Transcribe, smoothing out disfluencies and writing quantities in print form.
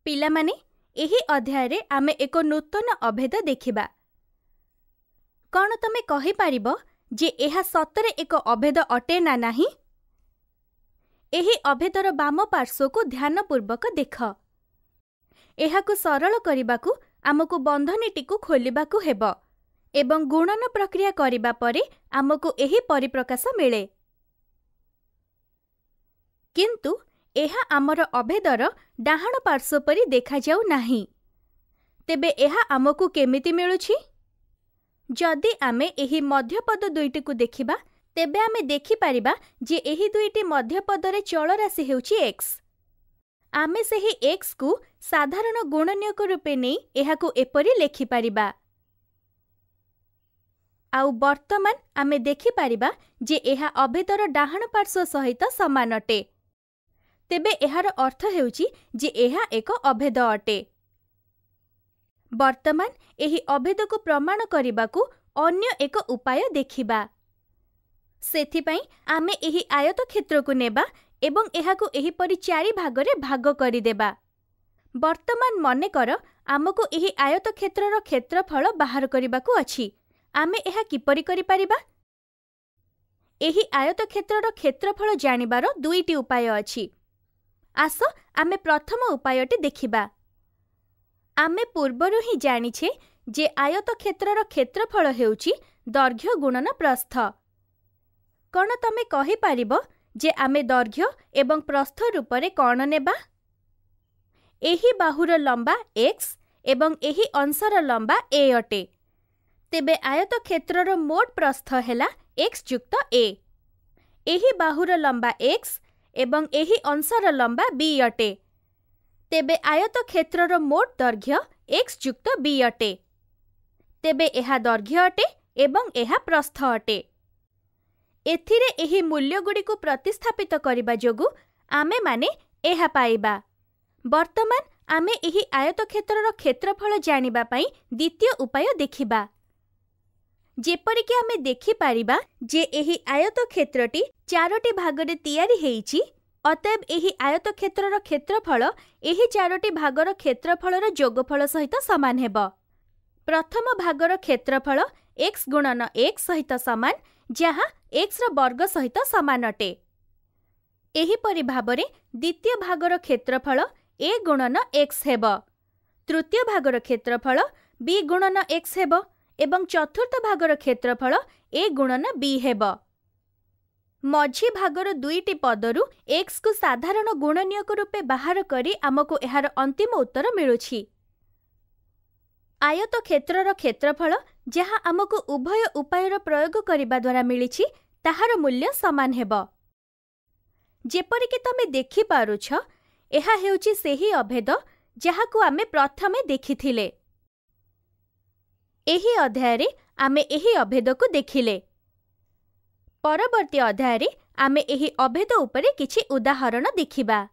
पिलामाने एही अध्याय रे आमे एक नूतन अभेद देखिबा। कौन तमे कहि पारिबो जे एहा सतरे एक अभेद अटे ना नाही? एही अभेदर बाम पार्श्व को ध्यानपूर्वक देख। एहाकु सरल करिबाकु आमको बंधनीटिकु खोलिबाकु हेबो एवं गुणन प्रक्रिया करिबा परे आमको एही परिप्रकाश मिले। किंतु एहा आमर अभेदर डाहाण पार्श्व परि देखा जाऊ नाही। तेबे एहा आमको केमिति मिलुछि? जदि आमे एही मध्यपद दुईटी को देखिबा तेबे आमे देखि पारिबा जे एही दुईटी मध्यपदरे चल राशि हेउछि x। आमे सेही x को साधारण गुणनीयक रूपे नै एहाकु एपरि लेखि पारिबा। आउ वर्तमान आमे देखि पारिबा जे एहा अभेदर डाहाण पार्श्व सहित समान अटे। तेबे एहार अर्थ हेउछि जे एहा एक अभेद अटे। वर्तमान एही अभेद को प्रमाण करिबाकु अन्य एक उपाय देखिबा। सेथिपाई आमे एही आयत क्षेत्र को नेबा एवं एहाकु एही परि चारि भागरे भाग करि देबा। वर्तमान मने कर आमको एही आयत क्षेत्रर क्षेत्रफल बाहर करिबाकु अछि। आमे एहा किपरि करि पारिबा? एही आयत क्षेत्रर क्षेत्रफल जानिबार दुईटी उपाय अछि। आस आमे प्रथम उपायटी देखिबा। आमे पूर्वरु ही जानिछे जे आयत क्षेत्रर क्षेत्रफल हेउछि दैर्घ्य गुणन प्रस्थ। कौन तमे कहि पारिबो जे आमे दैर्घ्य एवं प्रस्थ रूपरे कौन नेबा? एही बाहुर लंबा x एवं एही अंशर लंबा a अटे। तेबे आयत क्षेत्रर मोट प्रस्थ हेला x युक्त a। एही बाहुर लंबा x एवं एही अंशर लंबा b अटे। तेबे आयत क्षेत्रर मोट दैर्घ्य x युक्त b अटे। तेबे एहा दैर्घ्य अटे एवं एहा प्रस्थ अटे। एथिरे एही मूल्य गुडी को प्रतिस्थापित करिबा जोगु आमे माने एहा पाइबा। वर्तमान आमे एही आयत क्षेत्रर क्षेत्रफल जानिबा पई द्वितीय उपाय देखिबा। जेपरि कि आमे देखि पारिबा जे एही आयत क्षेत्रटी चारोटी भागरे तयारी हेइछि। अतएव एही आयत क्षेत्रर क्षेत्रफल एही चारोटी भागर क्षेत्रफलर जोगफल सहित समान हेबो। प्रथम भागर क्षेत्रफल x गुणन x सहित समान, जहाँ x र वर्ग सहित समान अटे। एही परि भाबरे द्वितीय भागर क्षेत्रफल a गुणन x हेबो। तृतीय भागर क्षेत्रफल b गुणन x हेबो एवं चतुर्थ भागर क्षेत्रफल a गुणन b हेबो। मझी भागर दुईटी पदरु x को साधारण गुणनीयक रूपे बाहर करी आमको एहार अंतिम उत्तर मिलुछि। आयत क्षेत्रर क्षेत्रफल जहाँ आमको उभय उपायर प्रयोग करिबा द्वारा मिलिछि ताहार मूल्य समान हेबो। जेपरि कि तमे देखि पारुछ, एहा हेउछि सेही अभेद जहाकु आमे प्रथमे देखिथिले। एही अध्याय रे आमे एही अभेद को देखिले। परवर्ती अध्याय रे आमे एही अभेद उपरे किछि उदाहरण देखिबा।